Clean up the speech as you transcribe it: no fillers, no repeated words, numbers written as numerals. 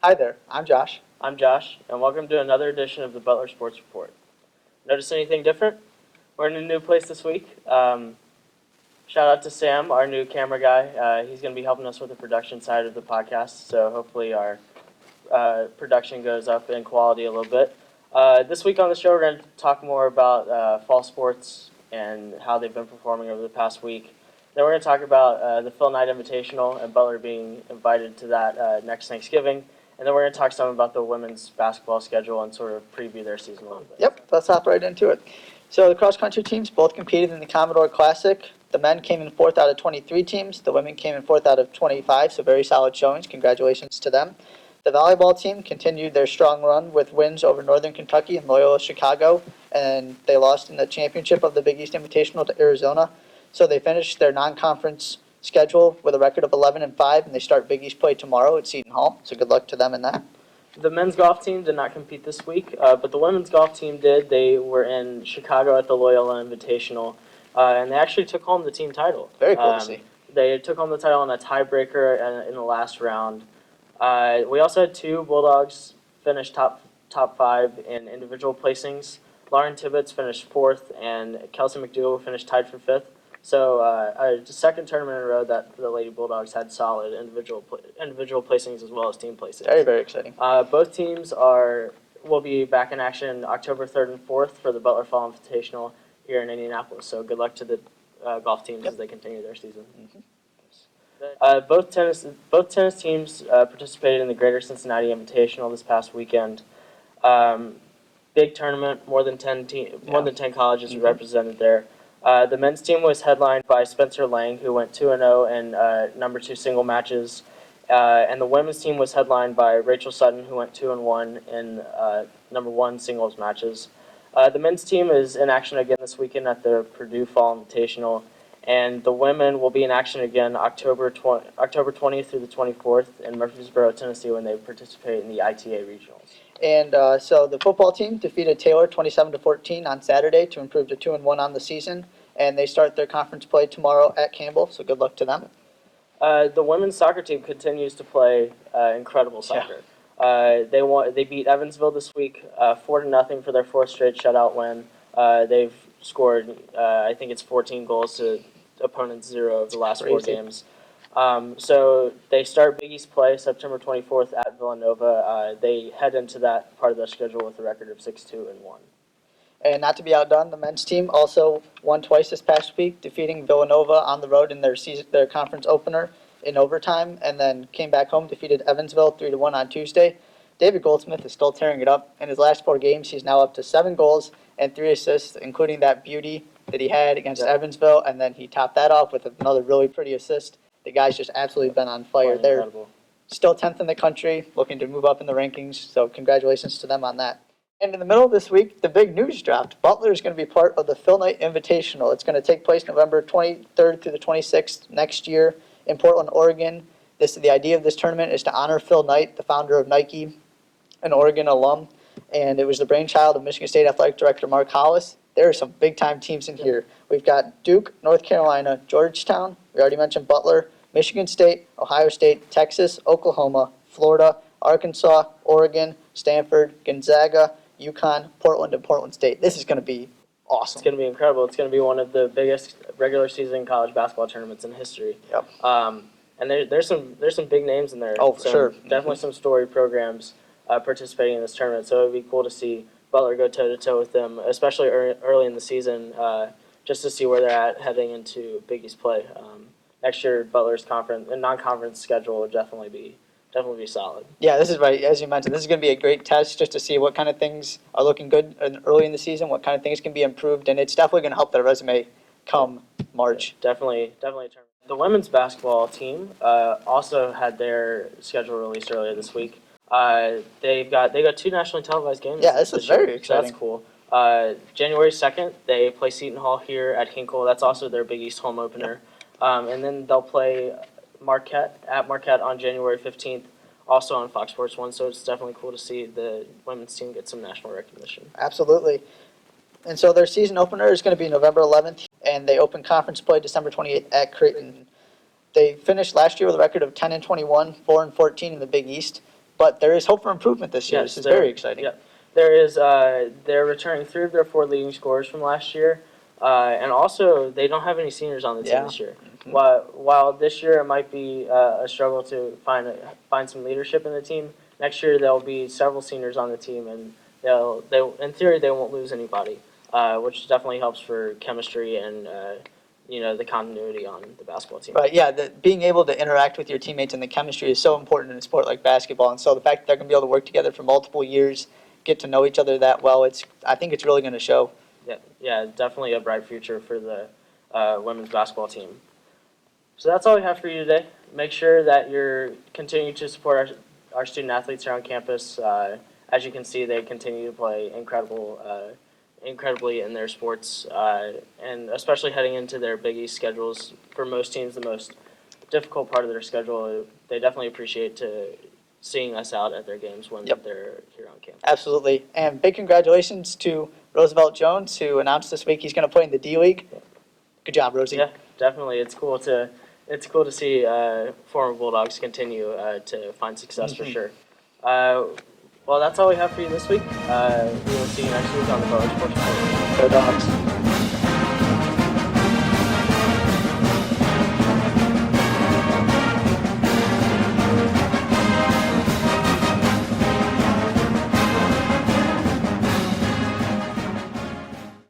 Hi there, I'm Josh. I'm Josh, and welcome to another edition of the Butler Sports Report. Notice anything different? We're in a new place this week. Shout out to Sam, our new camera guy. He's going to be helping us with the production side of the podcast, so hopefully our production goes up in quality a little bit. This week on the show, we're going to talk more about fall sports and how they've been performing over the past week. Then we're going to talk about the Phil Knight Invitational and Butler being invited to that next Thanksgiving. And then we're going to talk some about the women's basketball schedule and sort of preview their season a little bit. Yep, let's hop right into it. So the cross-country teams both competed in the Commodore Classic. The men came in 4th out of 23 teams. The women came in 4th out of 25, so very solid showings. Congratulations to them. The volleyball team continued their strong run with wins over Northern Kentucky and Loyola Chicago, and they lost in the championship of the Big East Invitational to Arizona. So they finished their non-conference schedule with a record of 11-5, and they start Big East play tomorrow at Seton Hall. So good luck to them in that. The men's golf team did not compete this week, but the women's golf team did. They were in Chicago at the Loyola Invitational, and they actually took home the team title. Very cool to see. They took home the title in a tiebreaker in the last round. We also had two Bulldogs finish top 5 in individual placings. Lauren Tibbetts finished 4th, and Kelsey McDougal finished tied for 5th. So the second tournament in a row that the Lady Bulldogs had solid individual placings as well as team placings. Very, very exciting. Both teams will be back in action October 3rd and 4th for the Butler Fall Invitational here in Indianapolis. So good luck to the golf teams as they continue their season. Mm-hmm. Both tennis teams participated in the Greater Cincinnati Invitational this past weekend. Big tournament, more than 10 colleges were represented there. The men's team was headlined by Spencer Lang, who went 2-0 in number 2 single matches, and the women's team was headlined by Rachel Sutton, who went 2-1 in number 1 singles matches. The men's team is in action again this weekend at the Purdue Fall Invitational, and the women will be in action again October 20th through the 24th in Murfreesboro, Tennessee, when they participate in the ITA regionals. And so the football team defeated Taylor 27-14 on Saturday to improve to 2-1 on the season, and they start their conference play tomorrow at Campbell. So good luck to them. The women's soccer team continues to play incredible soccer. Yeah. They beat Evansville this week 4-0 for their 4th straight shutout win. They've scored I think it's 14 goals to opponents' 0 of the last 4 games. So they start Big East play September 24th at Villanova. They head into that part of the schedule with a record of 6-2-1. And not to be outdone, the men's team also won twice this past week, defeating Villanova on the road in their conference opener in overtime, and then came back home, defeated Evansville 3-1 on Tuesday. David Goldsmith is still tearing it up. In his last 4 games, he's now up to 7 goals and 3 assists, including that beauty that he had against Evansville, and then he topped that off with another really pretty assist. The guy's just absolutely been on fire. They're still 10th in the country, looking to move up in the rankings, so congratulations to them on that. And in the middle of this week, the big news dropped. Butler is going to be part of the Phil Knight Invitational. It's going to take place November 23rd through the 26th next year in Portland, Oregon. The idea of this tournament is to honor Phil Knight, the founder of Nike, an Oregon alum, and it was the brainchild of Michigan State Athletic Director Mark Hollis. There are some big-time teams in here. We've got Duke, North Carolina, Georgetown, we already mentioned Butler, Michigan State, Ohio State, Texas, Oklahoma, Florida, Arkansas, Oregon, Stanford, Gonzaga, UConn, Portland, and Portland State. This is going to be awesome. It's going to be incredible. It's going to be one of the biggest regular season college basketball tournaments in history. Yep. And there's some big names in there. Oh, for sure. Definitely some story programs participating in this tournament. So it would be cool to see Butler go toe-to-toe with them, especially early in the season, just to see where they're at heading into Big East play. Next year, Butler's non-conference schedule will definitely be solid. Yeah, this is right. As you mentioned, this is going to be a great test just to see what kind of things are looking good early in the season, what kind of things can be improved, and it's definitely going to help their resume come March. Definitely a tournament. The women's basketball team also had their schedule released earlier this week. They got 2 nationally televised games. Yeah, this is very exciting. So that's cool. January 2nd, they play Seton Hall here at Hinkle. That's also their Big East home opener. And then they'll play Marquette on January 15th, also on Fox Sports 1. So it's definitely cool to see the women's team get some national recognition. Absolutely. And so their season opener is going to be November 11th, and they open conference play December 28th at Creighton. They finished last year with a record of 10-21, 4-14 in the Big East. but there is hope for improvement this year. Yes, This is they're- very exciting. Yeah, there is. They're returning 3 of their 4 leading scorers from last year, and also they don't have any seniors on the team Yeah. this year. Mhm. While this year it might be a struggle to find some leadership in the team, next year there'll be several seniors on the team, and they in theory they won't lose anybody, which definitely helps for chemistry and the continuity on the basketball team. Right, yeah, being able to interact with your teammates and the chemistry is so important in a sport like basketball. And so the fact that they're going to be able to work together for multiple years, get to know each other that well, I think it's really going to show. Yeah, definitely a bright future for the women's basketball team. So that's all we have for you today. Make sure that you're continuing to support our student athletes here on campus. As you can see, they continue to play incredibly in their sports, and especially heading into their Big East schedules. For most teams, the most difficult part of their schedule, they definitely appreciate seeing us out at their games when Yep. they're here on campus. Absolutely. And big congratulations to Roosevelt Jones, who announced this week he's going to play in the D League. Good job, Rosie. Yeah, definitely. It's cool to see former Bulldogs continue to find success for Mhm. sure. Well, that's all we have for you this week. We will see you next week on the Butler Sports Report. Go Dogs.